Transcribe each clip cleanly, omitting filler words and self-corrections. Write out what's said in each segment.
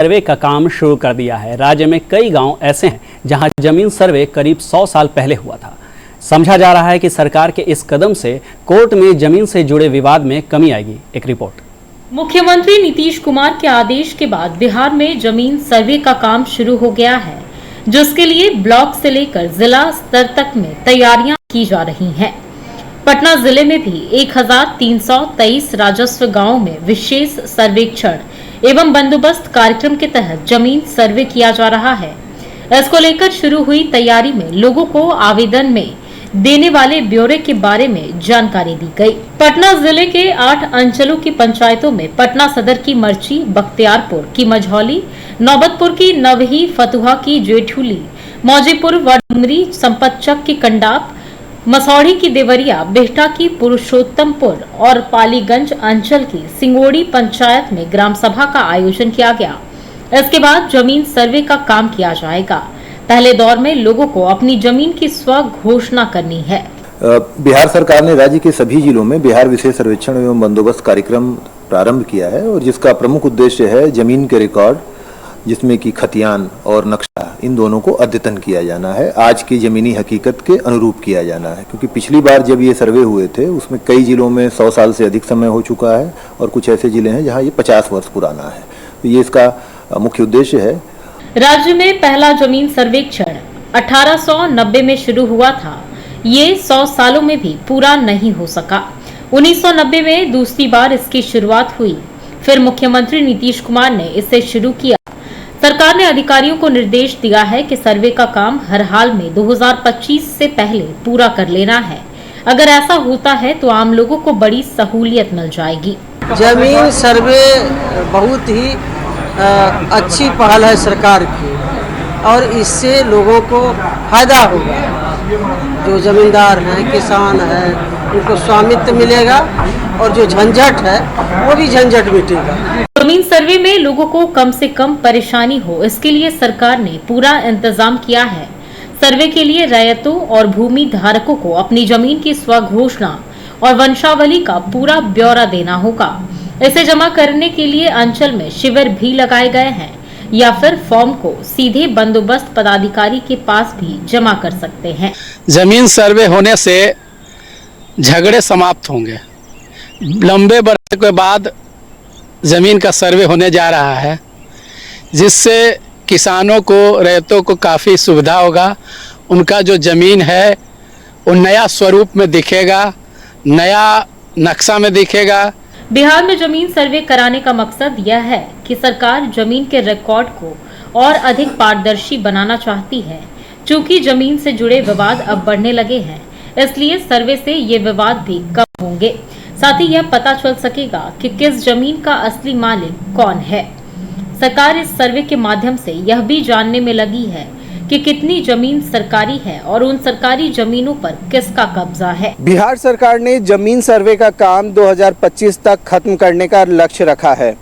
सर्वे का काम शुरू कर दिया है। राज्य में कई गांव ऐसे हैं जहां जमीन सर्वे करीब 100 साल पहले हुआ था। समझा जा रहा है कि सरकार के इस कदम से कोर्ट में जमीन से जुड़े विवाद में कमी आएगी। एक रिपोर्ट। मुख्यमंत्री नीतीश कुमार के आदेश के बाद बिहार में जमीन सर्वे का काम शुरू हो गया है, जिसके लिए ब्लॉक से लेकर जिला स्तर तक में तैयारियां की जा रही हैं। पटना जिले में भी 1323 राजस्व गांवों में विशेष सर्वेक्षण एवं बंदोबस्त कार्यक्रम के तहत जमीन सर्वे किया जा रहा है। इसको लेकर शुरू हुई तैयारी में लोगों को आवेदन में देने वाले ब्यौरे के बारे में जानकारी दी गई। पटना जिले के 8 अंचलों की पंचायतों में पटना सदर की मर्ची, बख्तियारपुर की मझौली, नौबतपुर की नवही, फतुहा की जेठुली, मौजीपुर व डुमरी, संपतचक की कंडाप, मसौढ़ी की देवरिया, बेहटा की पुरुषोत्तमपुर और पालीगंज अंचल की सिंगोड़ी पंचायत में ग्राम सभा का आयोजन किया गया। इसके बाद जमीन सर्वे का काम किया जाएगा। पहले दौर में लोगों को अपनी जमीन की स्व घोषणा करनी है। बिहार सरकार ने राज्य के सभी जिलों में बिहार विशेष सर्वेक्षण एवं बंदोबस्त कार्यक्रम प्रारंभ किया है और जिसका प्रमुख उद्देश्य है जमीन के रिकॉर्ड, जिसमें कि खतियान और नक्शा, इन दोनों को अद्यतन किया जाना है, आज की जमीनी हकीकत के अनुरूप किया जाना है। क्योंकि पिछली बार जब ये सर्वे हुए थे उसमें कई जिलों में 100 साल से अधिक समय हो चुका है और कुछ ऐसे जिले हैं जहां ये 50 वर्ष पुराना है। तो ये इसका मुख्य उद्देश्य है। राज्य में पहला जमीन सर्वेक्षण 1890 में शुरू हुआ था। ये 100 सालों में भी पूरा नहीं हो सका। 1990 में दूसरी बार इसकी शुरुआत हुई। फिर मुख्यमंत्री नीतीश कुमार ने इसे शुरू किया। सरकार ने अधिकारियों को निर्देश दिया है कि सर्वे का काम हर हाल में 2025 से पहले पूरा कर लेना है। अगर ऐसा होता है तो आम लोगों को बड़ी सहूलियत मिल जाएगी। जमीन सर्वे बहुत ही अच्छी पहल है सरकार की और इससे लोगों को फायदा होगा। जो जमींदार हैं, किसान हैं, उनको स्वामित्व मिलेगा और जो झंझट है वो भी झंझट मिटेगा। जमीन सर्वे में लोगों को कम से कम परेशानी हो, इसके लिए सरकार ने पूरा इंतजाम किया है। सर्वे के लिए रैयतों और भूमि धारकों को अपनी जमीन की स्वघोषणा और वंशावली का पूरा ब्यौरा देना होगा। इसे जमा करने के लिए अंचल में शिविर भी लगाए गए हैं या फिर फॉर्म को सीधे बंदोबस्त पदाधिकारी के पास भी जमा कर सकते हैं। जमीन सर्वे होने से झगड़े समाप्त होंगे। लंबे बरसे के बाद जमीन का सर्वे होने जा रहा है, जिससे किसानों को, रैयतों को काफ़ी सुविधा होगा। उनका जो ज़मीन है वो नया स्वरूप में दिखेगा, नया नक्शा में दिखेगा। बिहार में जमीन सर्वे कराने का मकसद यह है कि सरकार जमीन के रिकॉर्ड को और अधिक पारदर्शी बनाना चाहती है। चूंकि जमीन से जुड़े विवाद अब बढ़ने लगे हैं, इसलिए सर्वे से ये विवाद भी कम होंगे। साथ ही यह पता चल सकेगा कि किस जमीन का असली मालिक कौन है। सरकार इस सर्वे के माध्यम से यह भी जानने में लगी है कि कितनी जमीन सरकारी है और उन सरकारी जमीनों पर किसका कब्जा है। बिहार सरकार ने जमीन सर्वे का काम 2025 तक खत्म करने का लक्ष्य रखा है।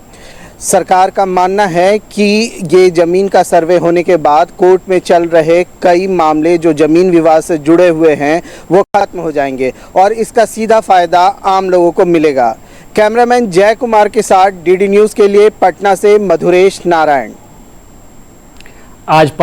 सरकार का मानना है कि ये जमीन का सर्वे होने के बाद कोर्ट में चल रहे कई मामले जो जमीन विवाद से जुड़े हुए हैं वो खत्म हो जाएंगे और इसका सीधा फायदा आम लोगों को मिलेगा। कैमरामैन जय कुमार के साथ डीडी न्यूज़ के लिए पटना से मधुरेश नारायण। आज